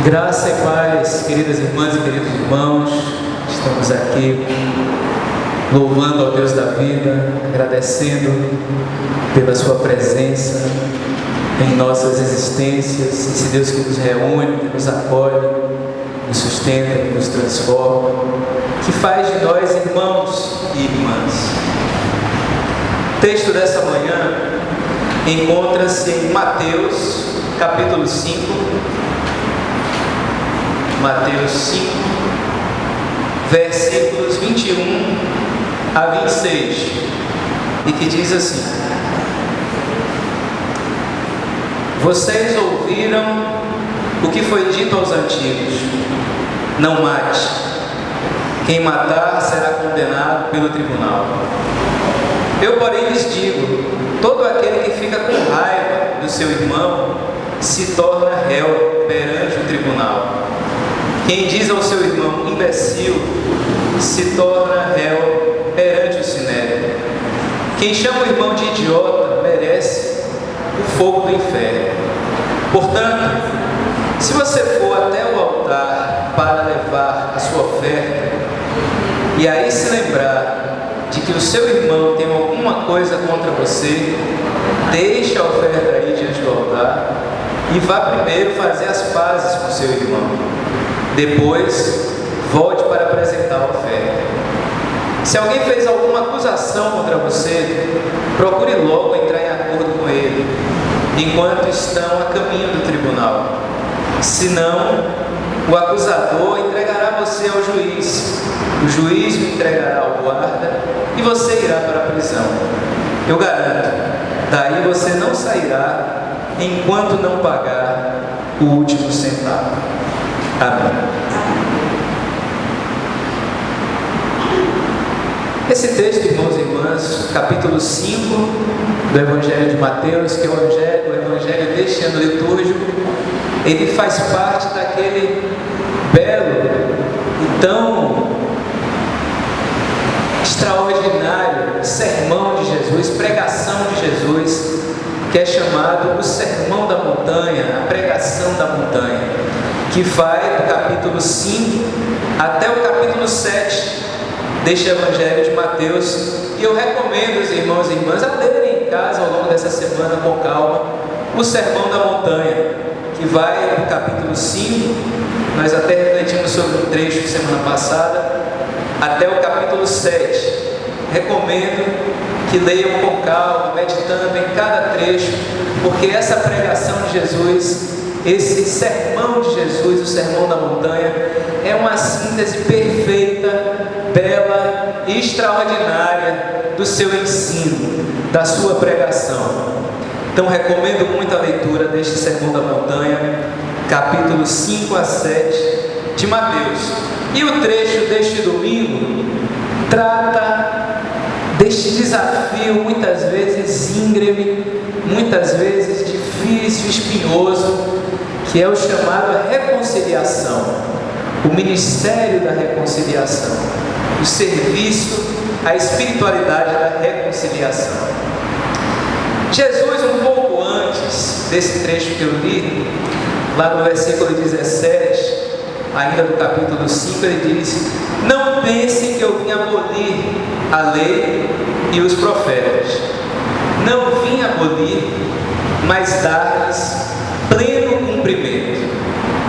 Graça e paz, queridas irmãs e queridos irmãos, estamos aqui louvando ao Deus da vida, agradecendo pela sua presença em nossas existências, esse Deus que nos reúne, que nos acolhe, nos sustenta, que nos transforma, que faz de nós irmãos e irmãs. O texto dessa manhã encontra-se em Mateus, capítulo 5, Mateus 5, versículos 21 a 26, e que diz assim: Vocês ouviram o que foi dito aos antigos: não mate. Quem matar será condenado pelo tribunal. Eu, porém, lhes digo: todo aquele que fica com raiva do seu irmão se torna réu perante o tribunal. Quem diz ao seu irmão imbecil se torna réu perante o sinédrio. Quem chama o irmão de idiota merece o fogo do inferno. Portanto, se você for até o altar para levar a sua oferta, e aí se lembrar de que o seu irmão tem alguma coisa contra você, deixe a oferta aí diante do altar e vá primeiro fazer as pazes com seu irmão. Depois, volte para apresentar a oferta. Se alguém fez alguma acusação contra você, procure logo entrar em acordo com ele, enquanto estão a caminho do tribunal. Senão, o acusador entregará você ao juiz, o juiz o entregará ao guarda e você irá para a prisão. Eu garanto, daí você não sairá enquanto não pagar o último centavo. Amém. Esse texto, irmãos e irmãs, capítulo 5 do Evangelho de Mateus, que é o Evangelho deste ano litúrgico, ele faz parte daquele belo e tão extraordinário sermão de Jesus, pregação de Jesus, que é chamado o Sermão da Montanha, a pregação da montanha, que vai do capítulo 5 até o capítulo 7 deste Evangelho de Mateus. E eu recomendo os irmãos e irmãs a lerem em casa ao longo dessa semana com calma o Sermão da Montanha, que vai do capítulo 5, nós até refletimos sobre um trecho semana passada, até o capítulo 7. Recomendo que leiam com calma, meditando em cada trecho, porque essa pregação de Jesus, esse sermão de Jesus, o Sermão da Montanha, é uma síntese perfeita, bela e extraordinária do seu ensino, da sua pregação. Então recomendo muito a leitura deste Sermão da Montanha, capítulos 5 a 7 de Mateus. E o trecho deste domingo trata deste desafio, muitas vezes íngreme, muitas vezes difícil, espinhoso, que é o chamado reconciliação, o ministério da reconciliação, o serviço à espiritualidade da reconciliação. Jesus, um pouco antes desse trecho que eu li, lá no versículo 17, ainda do capítulo 5, ele diz: não pensem que eu vim abolir a lei e os profetas. Não vim abolir, mas dar-lhes pleno cumprimento.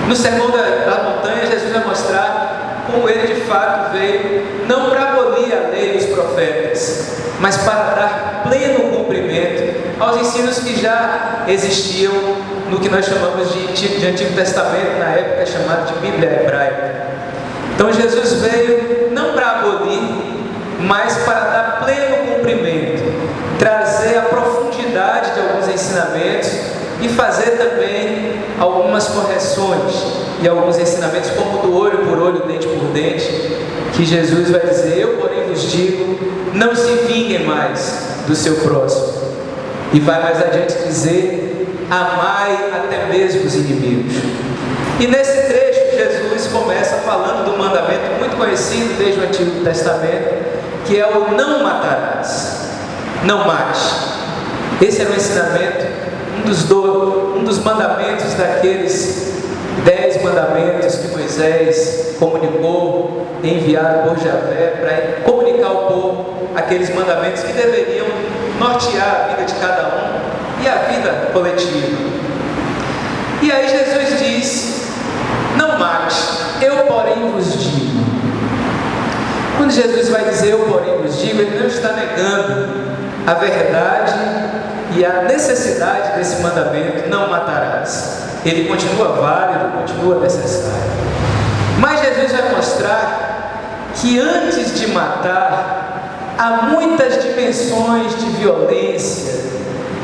No Sermão da Montanha, Jesus vai mostrar como ele de fato veio, não para abolir a lei e os profetas, mas para dar pleno cumprimento aos ensinos que já existiam no que nós chamamos de Antigo Testamento, na época chamado de Bíblia Hebraica. Então Jesus veio não para abolir, mas para dar pleno cumprimento, trazer a profundidade de alguns ensinamentos e fazer também algumas correções e alguns ensinamentos, como do olho por olho, dente por dente, que Jesus vai dizer: eu, porém, vos digo, não se vinguem mais do seu próximo. E vai mais adiante dizer: amai até mesmo os inimigos. E nesse trecho, Jesus começa falando do mandamento muito conhecido desde o Antigo Testamento, que é o não matarás, não mate. Esse era o ensinamento, um dos mandamentos daqueles 10 mandamentos que Moisés comunicou, enviado por Javé, para comunicar ao povo aqueles mandamentos que deveriam nortear a vida de cada um e a vida coletiva. E aí Jesus diz: não mate, eu porém vos digo. Quando Jesus vai dizer eu porém vos digo, ele não está negando a verdade e a necessidade desse mandamento, não matarás. Ele continua válido, continua necessário. Mas Jesus vai mostrar que antes de matar, há muitas dimensões de violência,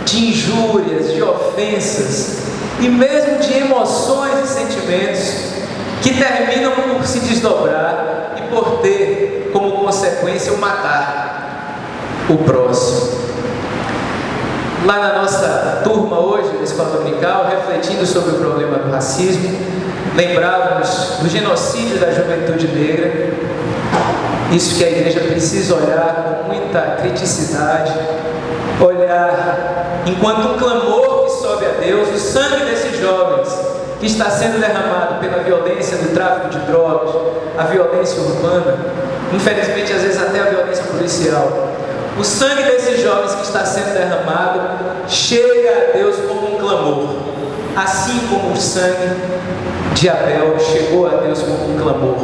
de injúrias, de ofensas e mesmo de emoções e sentimentos que terminam por se desdobrar e por ter como consequência o matar o próximo. Lá na nossa turma hoje, na escola dominical, refletindo sobre o problema do racismo, lembrávamos do genocídio da juventude negra. Isso que a igreja precisa olhar com muita criticidade, olhar enquanto um clamor que sobe a Deus, o sangue desses jovens que está sendo derramado pela violência do tráfico de drogas, a violência urbana, infelizmente às vezes até a violência policial. O sangue desses jovens que está sendo derramado chega a Deus como um clamor, assim como o sangue de Abel chegou a Deus como um clamor.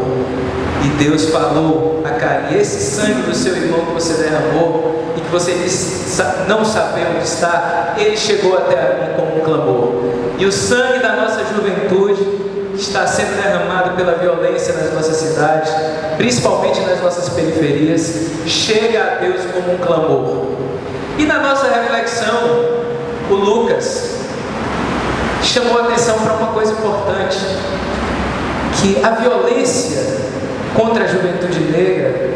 E Deus falou a Caim: esse sangue do seu irmão que você derramou e que você disse não saber onde está, ele chegou até a mim como um clamor. E o sangue da nossa juventude está sendo derramado pela violência nas nossas cidades, principalmente nas nossas periferias, chega a Deus como um clamor. E na nossa reflexão, o Lucas chamou a atenção para uma coisa importante, que a violência contra a juventude negra,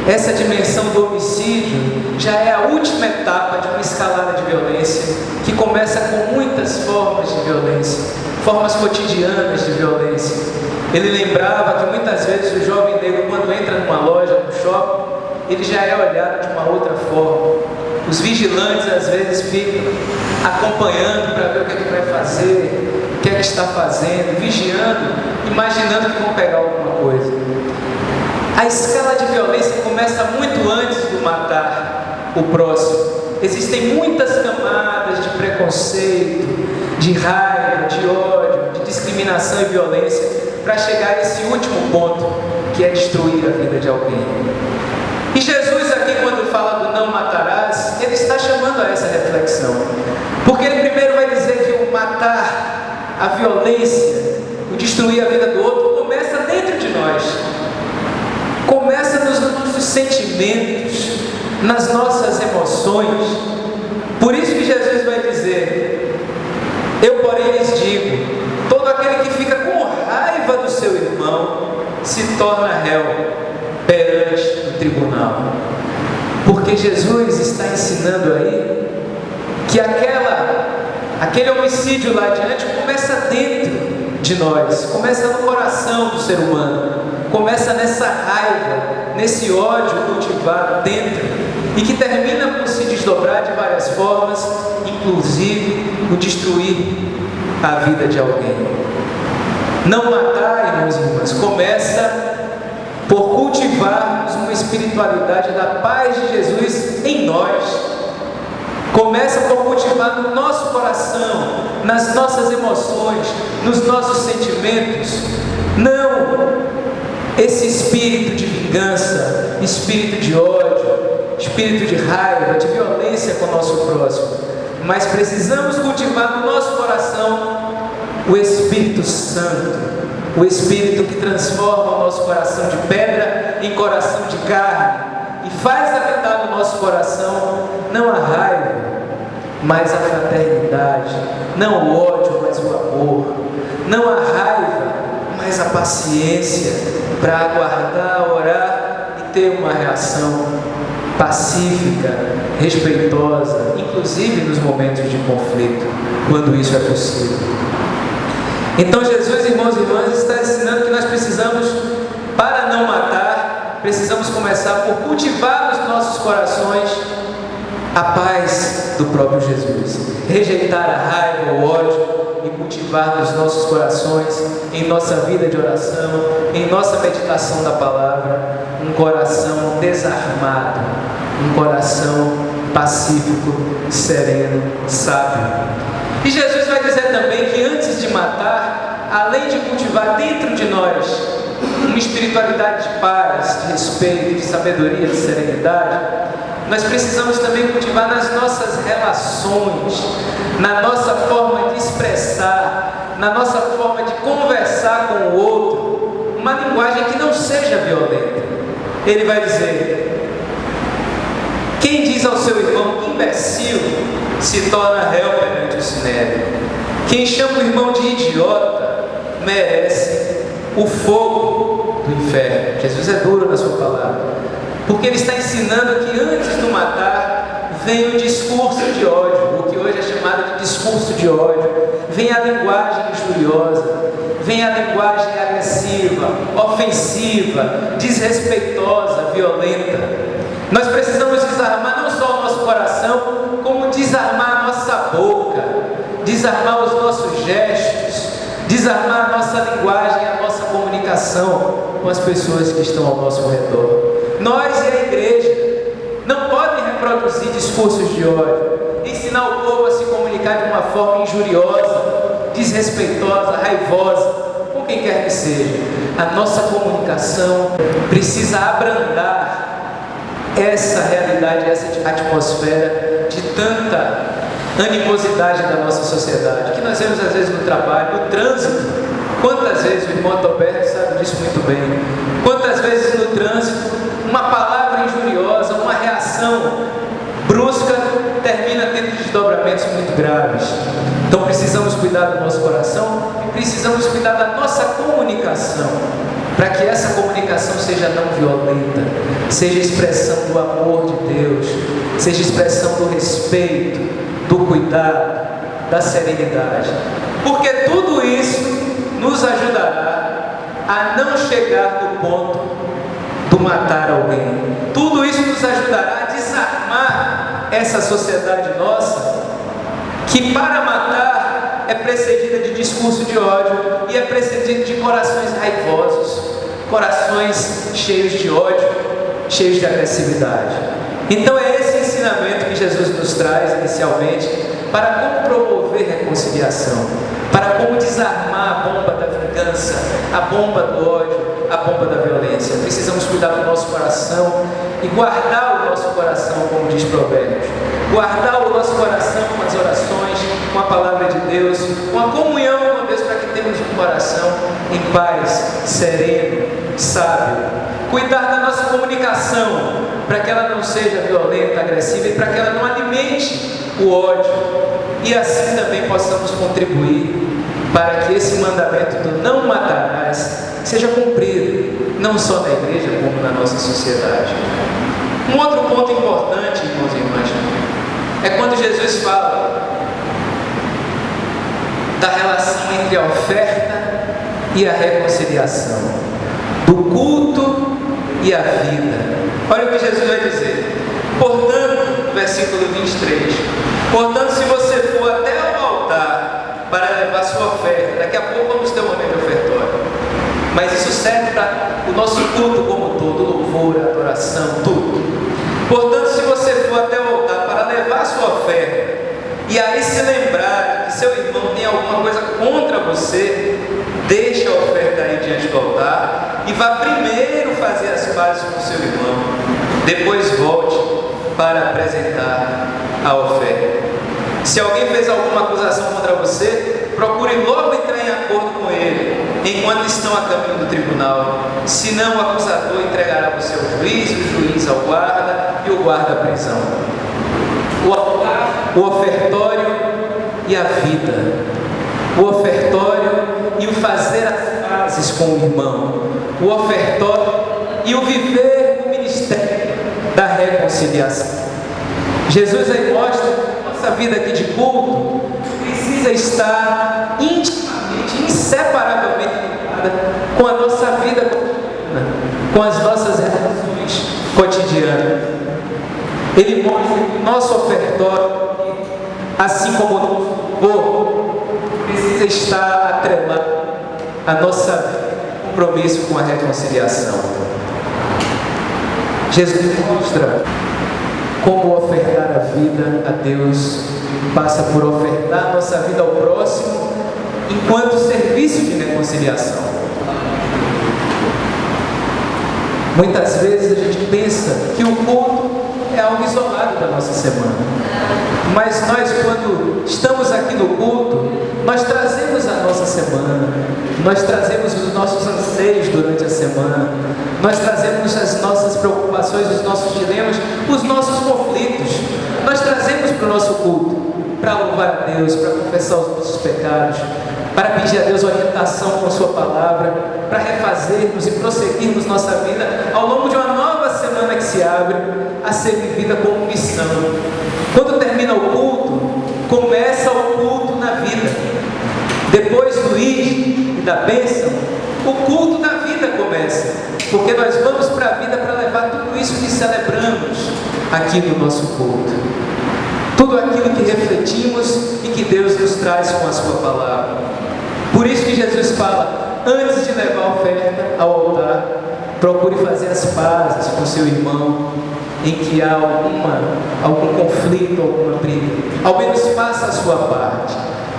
essa dimensão do homicídio, já é a última etapa de uma escalada de violência, que começa com muitas formas de violência, formas cotidianas de violência. Ele lembrava que muitas vezes o jovem negro, quando entra numa loja, no shopping, ele já é olhado de uma outra forma. Os vigilantes às vezes ficam acompanhando para ver o que é que vai fazer, o que é que está fazendo, vigiando, imaginando que vão pegar alguma coisa. A escala de violência começa muito antes do matar o próximo. Existem muitas camadas de preconceito, de raiva, de ódio, de discriminação e violência para chegar a esse último ponto, que é destruir a vida de alguém. E Jesus aqui, quando fala do não matarás, ele está chamando a essa reflexão, porque ele primeiro vai dizer que o matar, a violência, o destruir a vida do outro começa dentro de nós, começa nos nossos sentimentos, nas nossas emoções. Por isso que Jesus vai dizer: eu porém lhes digo, todo aquele que fica com raiva do seu irmão se torna réu perante o tribunal. Porque Jesus está ensinando aí que aquele homicídio lá adiante começa dentro de nós, começa no coração do ser humano, começa nessa raiva, nesse ódio cultivado dentro, e que termina por se desdobrar de várias formas, inclusive o destruir a vida de alguém. Não matar, irmãos e irmãs, começa por cultivarmos uma espiritualidade da paz de Jesus em nós. Começa por cultivar no nosso coração, nas nossas emoções, nos nossos sentimentos, não esse espírito de vingança, espírito de ódio, espírito de raiva, de violência com o nosso próximo, mas precisamos cultivar no nosso coração o Espírito Santo, o Espírito que transforma o nosso coração de pedra em coração de carne e faz habitar no nosso coração não a raiva, mas a fraternidade, não o ódio, mas o amor, não a raiva, mas a paciência, para aguardar, orar e ter uma reação pacífica, respeitosa, inclusive nos momentos de conflito, quando isso é possível. Então Jesus, irmãos e irmãs, está ensinando que nós precisamos, para não matar, precisamos começar por cultivar nos nossos corações a paz do próprio Jesus, rejeitar a raiva, o ódio, e cultivar nos nossos corações, em nossa vida de oração, em nossa meditação da palavra, um coração desarmado, um coração pacífico, sereno, sábio. E Jesus vai dizer também que antes de matar, além de cultivar dentro de nós uma espiritualidade de paz, de respeito, de sabedoria, de serenidade, nós precisamos também cultivar nas nossas relações, na nossa forma de expressar, na nossa forma de conversar com o outro, uma linguagem que não seja violenta. Ele vai dizer: quem diz ao seu irmão imbecil se torna réu perante o sinédrio. Quem chama o irmão de idiota merece o fogo do inferno. Jesus é duro na sua palavra, porque ele está ensinando que antes do matar vem o discurso de ódio, o que hoje é chamado de discurso de ódio, vem a linguagem injuriosa, vem a linguagem agressiva, ofensiva, desrespeitosa, violenta. Nós precisamos desarmar não só o nosso coração, como desarmar a nossa boca, desarmar os nossos gestos, desarmar a nossa linguagem, a nossa comunicação com as pessoas que estão ao nosso redor. Nós e a igreja não podem reproduzir discursos de ódio, ensinar o povo a se comunicar de uma forma injuriosa, desrespeitosa, raivosa, com quem quer que seja. A nossa comunicação precisa abrandar essa realidade, essa atmosfera de tanta animosidade da nossa sociedade, que nós vemos às vezes no trabalho, no trânsito. Quantas vezes, o irmão Toberto sabe disso muito bem, quantas vezes no trânsito uma palavra injuriosa, uma reação brusca termina tendo desdobramentos muito graves. Então precisamos cuidar do nosso coração e precisamos cuidar da nossa comunicação, para que essa comunicação seja não violenta, seja expressão do amor de Deus, seja expressão do respeito, do cuidado, da serenidade, porque tudo isso nos ajudará a não chegar no ponto do matar alguém. Tudo isso nos ajudará a desarmar essa sociedade nossa, que para matar é precedida de discurso de ódio e é precedida de corações raivosos, corações cheios de ódio, cheios de agressividade. Então é esse ensinamento que Jesus nos traz inicialmente, para como promover reconciliação, para como desarmar a bomba da vingança, a bomba do ódio, a bomba da violência. Precisamos cuidar do nosso coração e guardar o nosso coração, como diz Provérbios. Guardar o nosso coração com as orações, com a palavra de Deus, com a comunhão com Deus, para que tenhamos um coração em paz, sereno, sábio. Cuidar da nossa comunicação, para que ela não seja violenta, agressiva, e para que ela não alimente o ódio, e assim também possamos contribuir para que esse mandamento do não matarás seja cumprido, não só na igreja, como na nossa sociedade. Um outro ponto importante, irmãos e irmãs, é quando Jesus fala da relação entre a oferta e a reconciliação, do culto e a vida. Olha o que Jesus vai dizer. Portanto, versículo 23, portanto, se você for até o altar para levar sua oferta, daqui a pouco vamos ter um momento de ofertório, mas isso serve para o nosso culto como todo, louvor, adoração, tudo. Portanto, se você for até o altar para levar sua oferta, e aí se lembrar que seu irmão tem alguma coisa contra você, deixe a oferta aí diante do altar e vá primeiro fazer as pazes com seu irmão, depois volte para apresentar a oferta. Se alguém fez alguma acusação contra você, procure logo entrar em acordo com ele, enquanto estão a caminho do tribunal. Senão o acusador entregará você ao juiz, o juiz ao guarda e o guarda à prisão. O altar, o ofertório e a vida. O ofertório e o fazer as pazes com o irmão. O ofertório e o viver o ministério da reconciliação. Jesus aí mostra que nossa vida aqui de culto precisa estar intimamente, inseparavelmente ligada com a nossa vida cotidiana, com as nossas relações cotidianas. Ele mostra que o nosso ofertório, assim como o nosso louvor, precisa precisa estar atrelado à nossa compromisso com a reconciliação. Jesus mostra como ofertar a vida a Deus passa por ofertar a nossa vida ao próximo enquanto serviço de reconciliação. Muitas vezes a gente pensa que o culto é algo isolado da nossa semana, mas nós, quando estamos aqui no culto, nós trazemos a nossa semana, nós trazemos os nossos anseios durante a semana, nós trazemos as nossas preocupações, os nossos dilemas, os nossos conflitos, nós trazemos para o nosso culto, para louvar a Deus, para confessar os nossos pecados, para pedir a Deus orientação com a sua palavra, para refazermos e prosseguirmos nossa vida ao longo de uma nova semana que se abre, a ser vivida como missão. Quando termina o culto, começa o culto na vida. Depois do ir e da bênção, o culto da vida começa, porque nós vamos para a vida para levar tudo isso que celebramos aqui no nosso culto, tudo aquilo que refletimos e que Deus nos traz com a sua palavra. Por isso que Jesus fala, antes de levar a oferta ao altar, procure fazer as pazes com seu irmão em que há algum conflito, alguma briga. Ao menos faça a sua parte.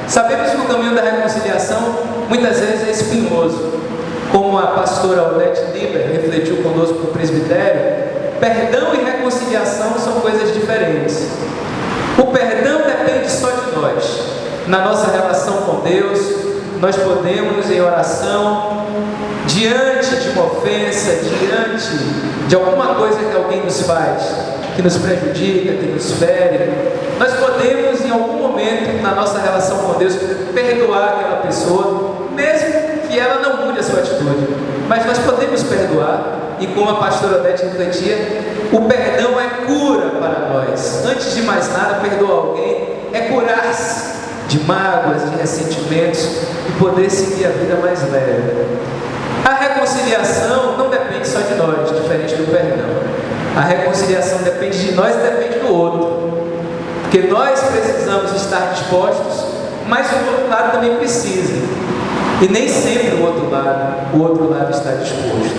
Sabemos que o caminho da reconciliação muitas vezes é espinhoso. Como a pastora Odete Lieber refletiu conosco no presbitério, perdão e reconciliação são coisas diferentes. O perdão depende só de nós. Na nossa relação com Deus, nós podemos, em oração, diante de uma ofensa, diante de alguma coisa que alguém nos faz, que nos prejudica, que nos fere, nós podemos, em algum momento, na nossa relação com Deus, perdoar aquela pessoa, mesmo que ela não mude a sua atitude. Mas nós podemos perdoar, e como a pastora Odete refletia, o perdão é cura para nós. Antes de mais nada, perdoar alguém é curar-se de mágoas, de ressentimentos e poder seguir a vida mais leve. A reconciliação não depende só de nós, diferente do perdão. A reconciliação depende de nós e depende do outro. Porque nós precisamos estar dispostos, mas o outro lado também precisa. E nem sempre o outro lado está disposto.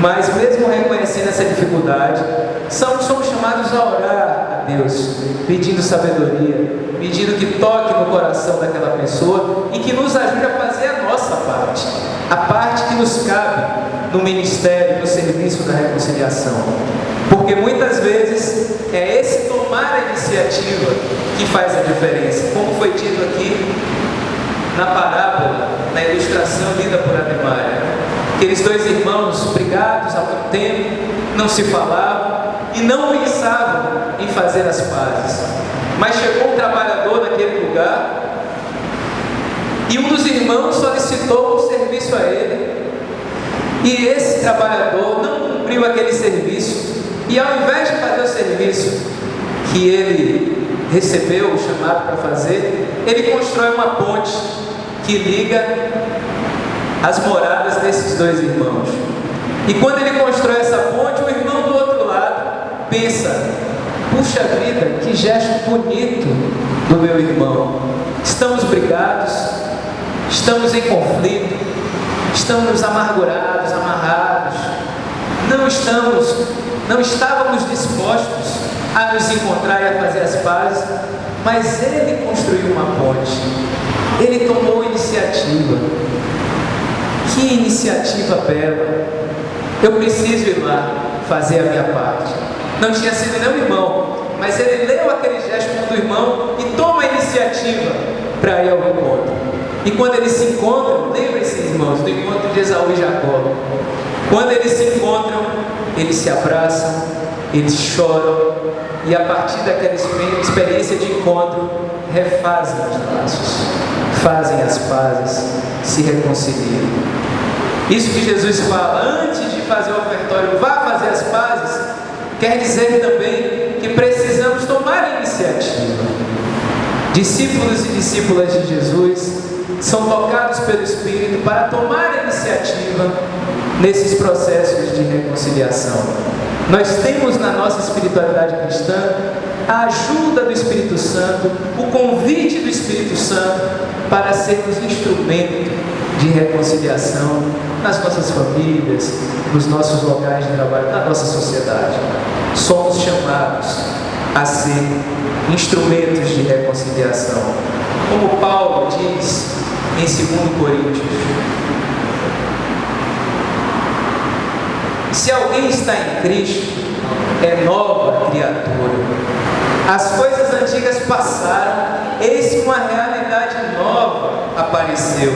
Mas mesmo reconhecendo essa dificuldade, somos chamados a orar a Deus, pedindo sabedoria, pedindo que toque no coração daquela pessoa e que nos ajude a fazer a nossa parte, a parte que nos cabe no ministério, no serviço da reconciliação. Porque muitas vezes é esse tomar a iniciativa que faz a diferença, como foi dito aqui na parábola, na ilustração lida por Ademar. Aqueles dois irmãos brigados há muito tempo, não se falavam e não pensavam em fazer as pazes. Mas chegou um trabalhador naquele lugar e um dos irmãos solicitou um serviço a ele. E esse trabalhador não cumpriu aquele serviço. E ao invés de fazer o serviço que ele recebeu o chamado para fazer, ele constrói uma ponte que liga as moradas desses dois irmãos. E quando ele constrói essa ponte, o irmão do outro lado pensa: puxa vida, que gesto bonito do meu irmão. Estamos brigados, estamos em conflito, estamos amargurados, amarrados, não estávamos dispostos a nos encontrar e a fazer as pazes, mas ele construiu uma ponte, ele tomou iniciativa. Que iniciativa bela! Eu preciso ir lá fazer a minha parte. Não tinha sido nem o irmão, mas ele leu aquele gesto do irmão e toma a iniciativa para ir ao encontro. E quando eles se encontram, lembrem-se, irmãos, do encontro de Esaú e Jacó. Quando eles se encontram, eles se abraçam, eles choram, e a partir daquela experiência de encontro, refazem os laços, fazem as pazes, se reconciliam. Isso que Jesus fala, antes de fazer o ofertório, vá fazer as pazes, quer dizer também que precisamos tomar a iniciativa. Discípulos e discípulas de Jesus são tocados pelo Espírito para tomar a iniciativa nesses processos de reconciliação. Nós temos na nossa espiritualidade cristã a ajuda do Espírito Santo, o convite do Espírito Santo para sermos instrumento de reconciliação nas nossas famílias, nos nossos locais de trabalho, na nossa sociedade. Somos chamados a ser instrumentos de reconciliação. Como Paulo diz em 2 Coríntios: se alguém está em Cristo, é nova criatura. As coisas antigas passaram, eis que uma realidade nova apareceu.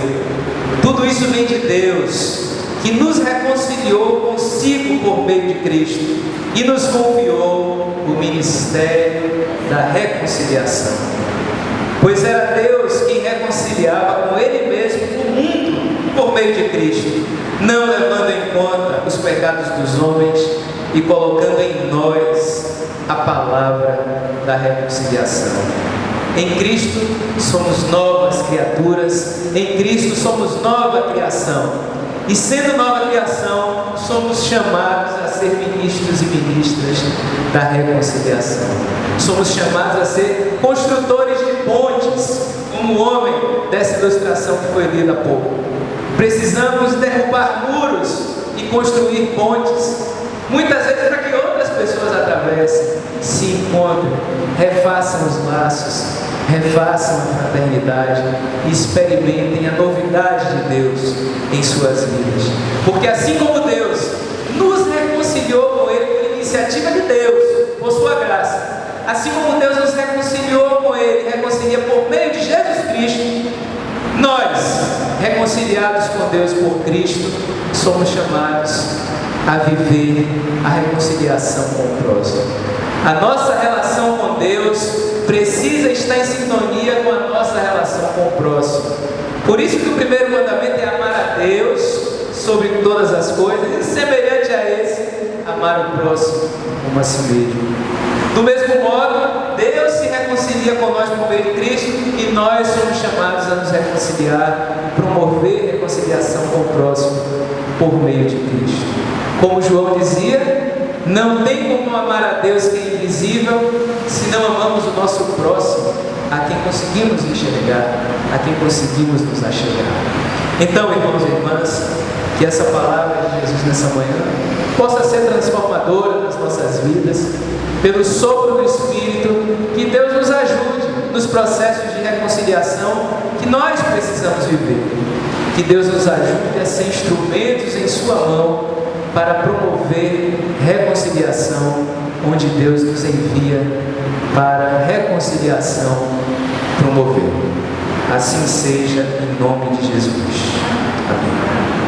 Tudo isso vem de Deus, que nos reconciliou consigo por meio de Cristo e nos confiou o ministério da reconciliação. Pois era Deus quem reconciliava com Ele mesmo o mundo por meio de Cristo, não levando em conta os pecados dos homens e colocando em nós a palavra da reconciliação. Em Cristo somos novas criaturas, em Cristo somos nova criação. E sendo nova criação, somos chamados a ser ministros e ministras da reconciliação. Somos chamados a ser construtores de pontes, como o homem dessa ilustração que foi lida há pouco. Precisamos derrubar muros e construir pontes, muitas vezes para que outras pessoas atravessem, se encontrem, refaçam os laços, refaçam a fraternidade e experimentem a novidade de Deus em suas vidas. Porque assim como Deus nos reconciliou com Ele por iniciativa de Deus, por sua graça, assim como Deus nos reconciliou com Ele, reconcilia por meio de Jesus Cristo, nós, reconciliados com Deus por Cristo, somos chamados a viver a reconciliação com o próximo. A nossa relação com Deus precisa estar em sintonia com a nossa relação com o próximo. Por isso que o primeiro mandamento é amar a Deus sobre todas as coisas e, semelhante a esse, amar o próximo como a si mesmo. Do mesmo modo, Deus se reconcilia com nós por meio de Cristo e nós somos chamados a nos reconciliar e promover reconciliação com o próximo por meio de Cristo. Como João dizia, não tem como amar a Deus que é invisível se não amamos o nosso próximo, a quem conseguimos enxergar, a quem conseguimos nos achegar. Então, irmãos e irmãs, que essa palavra de Jesus nessa manhã possa ser transformadora nas nossas vidas, pelo sopro do Espírito, que Deus nos ajude nos processos de reconciliação que nós precisamos viver. Que Deus nos ajude a ser instrumentos em sua mão para promover reconciliação onde Deus nos envia para reconciliação promover. Assim seja, em nome de Jesus. Amém.